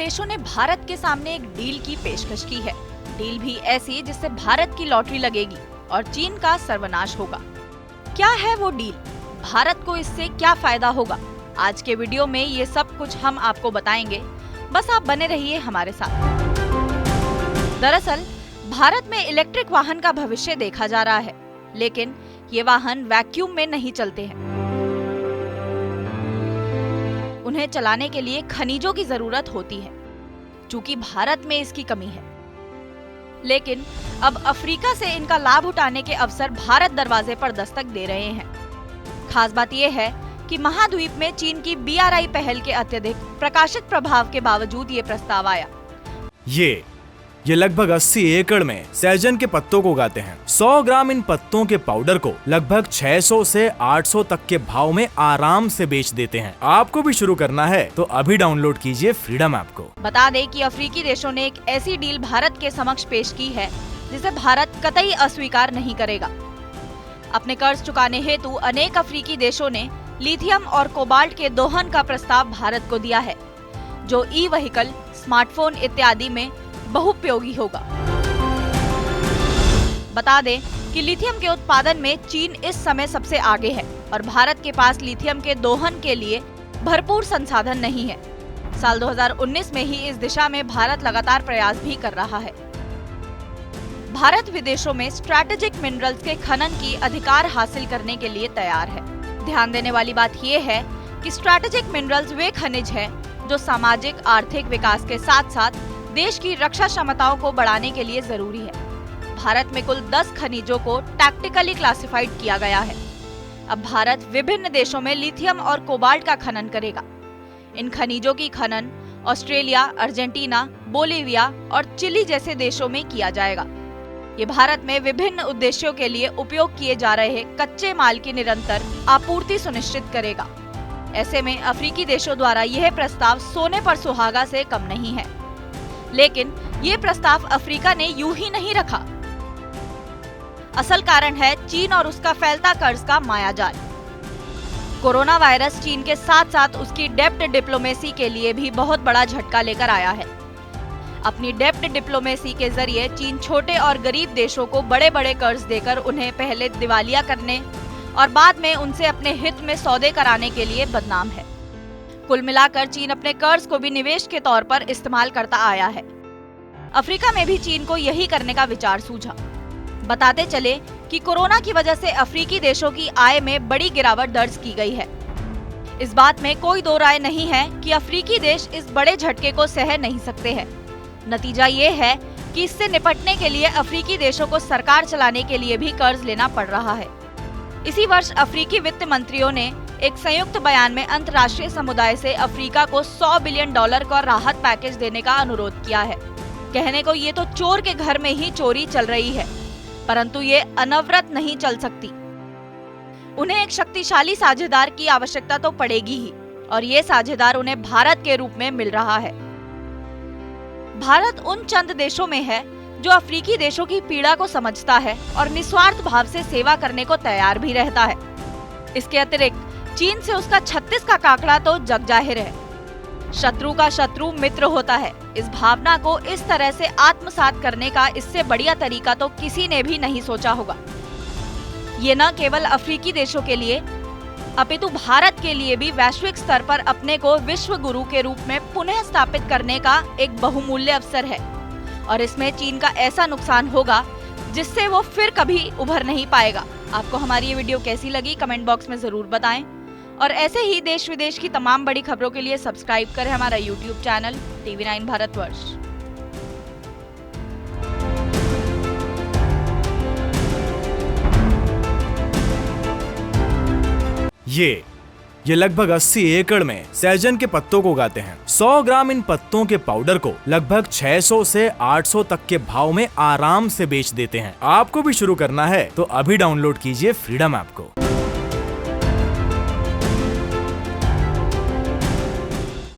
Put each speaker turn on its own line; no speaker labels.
देशों ने भारत के सामने एक डील की पेशकश की है। डील भी ऐसी जिससे भारत की लॉटरी लगेगी और चीन का सर्वनाश होगा। क्या है वो डील? भारत को इससे क्या फायदा होगा? आज के वीडियो में ये सब कुछ हम आपको बताएंगे, बस आप बने रहिए हमारे साथ। दरअसल भारत में इलेक्ट्रिक वाहन का भविष्य देखा जा रहा है, लेकिन ये वाहन वैक्यूम में नहीं चलते हैं। उन्हें चलाने के लिए खनिजों की जरूरत होती है, चूंकि भारत में इसकी कमी है। लेकिन अब अफ्रीका से इनका लाभ उठाने के अवसर भारत दरवाजे पर दस्तक दे रहे हैं। खास बात यह है कि महाद्वीप में चीन की BRI पहल के अत्यधिक प्रकाशित प्रभाव के बावजूद ये प्रस्ताव आया।
ये लगभग 80 एकड़ में सहजन के पत्तों को उगाते हैं। 100 ग्राम इन पत्तों के पाउडर को लगभग 600 से 800 तक के भाव में आराम से बेच देते हैं। आपको भी शुरू करना है तो अभी डाउनलोड कीजिए फ्रीडम ऐप को।
बता दें कि अफ्रीकी देशों ने एक ऐसी डील भारत के समक्ष पेश की है जिसे भारत कतई अस्वीकार नहीं करेगा। अपने कर्ज चुकाने हेतु अनेक अफ्रीकी देशों ने लिथियम और कोबाल्ट के दोहन का प्रस्ताव भारत को दिया है, जो ई-व्हीकल, स्मार्टफोन इत्यादि में बहुउपयोगी होगा। बता दें कि लिथियम के उत्पादन में चीन इस समय सबसे आगे है और भारत के पास लिथियम के दोहन के लिए भरपूर संसाधन नहीं है। साल 2019 में ही इस दिशा में भारत लगातार प्रयास भी कर रहा है। भारत विदेशों में स्ट्रैटेजिक मिनरल्स के खनन की अधिकार हासिल करने के लिए तैयार है। ध्यान देने वाली बात यह है कि स्ट्रैटेजिक मिनरल्स वे खनिज हैं जो सामाजिक आर्थिक विकास के साथ साथ देश की रक्षा क्षमताओं को बढ़ाने के लिए जरूरी है। भारत में कुल 10 खनिजों को टैक्टिकली क्लासिफाइड किया गया है। अब भारत विभिन्न देशों में लिथियम और कोबाल्ट का खनन करेगा। इन खनिजों की खनन ऑस्ट्रेलिया, अर्जेंटीना, बोलिविया और चिली जैसे देशों में किया जाएगा। ये भारत में विभिन्न उद्देश्यों के लिए उपयोग किए जा रहे कच्चे माल की निरंतर आपूर्ति सुनिश्चित करेगा। ऐसे में अफ्रीकी देशों द्वारा यह प्रस्ताव सोने पर सुहागा से कम नहीं है। लेकिन ये प्रस्ताव अफ्रीका ने यूं ही नहीं रखा। असल कारण है चीन और उसका फैलता कर्ज का मायाजाल। कोरोना वायरस चीन के साथ साथ उसकी डेब्ट डिप्लोमेसी के लिए भी बहुत बड़ा झटका लेकर आया है। अपनी डेब्ट डिप्लोमेसी के जरिए चीन छोटे और गरीब देशों को बड़े बड़े कर्ज देकर उन्हें पहले दिवालिया करने और बाद में उनसे अपने हित में सौदे कराने के लिए बदनाम है। कुल मिलाकर चीन अपने कर्ज को भी निवेश के तौर पर इस्तेमाल करता आया है। अफ्रीका में भी चीन को यही करने का विचार सूझा। बताते चले कि कोरोना की वजह से अफ्रीकी देशों की आय में बड़ी गिरावट दर्ज की गई है। इस बात में कोई दो राय नहीं है कि अफ्रीकी देश इस बड़े झटके को सह नहीं सकते हैं। नतीजा ये है कि इससे निपटने के लिए अफ्रीकी देशों को सरकार चलाने के लिए भी कर्ज लेना पड़ रहा है। इसी वर्ष अफ्रीकी वित्त मंत्रियों ने एक संयुक्त बयान में अंतर्राष्ट्रीय समुदाय से अफ्रीका को $100 बिलियन का राहत पैकेज देने का अनुरोध किया है। कहने को ये तो चोर के घर में ही चोरी चल रही है, परंतु ये अनवरत नहीं चल सकती। उन्हें एक शक्तिशाली साझेदार की आवश्यकता तो पड़ेगी ही, और ये साझेदार उन्हें भारत के रूप में मिल रहा है। भारत उन चंद देशों में है जो अफ्रीकी देशों की पीड़ा को समझता है और निस्वार्थ भाव से सेवा करने को तैयार भी रहता है। इसके अतिरिक्त चीन से उसका 36 का काकड़ा तो जग जाहिर है। शत्रु का शत्रु मित्र होता है। इस भावना को इस तरह से आत्मसात करने का इससे बढ़िया तरीका तो किसी ने भी नहीं सोचा होगा। ये न केवल अफ्रीकी देशों के लिए अपितु भारत के लिए भी वैश्विक स्तर पर अपने को विश्व गुरु के रूप में पुनः स्थापित करने का एक बहुमूल्य अवसर है, और इसमें चीन का ऐसा नुकसान होगा जिससे वो फिर कभी उभर नहीं पाएगा। आपको हमारी ये वीडियो कैसी लगी कमेंट बॉक्स में जरूर बताएं, और ऐसे ही देश विदेश की तमाम बड़ी खबरों के लिए सब्सक्राइब करें हमारा YouTube चैनल TV9 भारतवर्ष।
ये लगभग 80 एकड़ में सहजन के पत्तों को उगाते हैं। 100 ग्राम इन पत्तों के पाउडर को लगभग 600 से 800 तक के भाव में आराम से बेच देते हैं। आपको भी शुरू करना है तो अभी डाउनलोड कीजिए फ्रीडम ऐप को।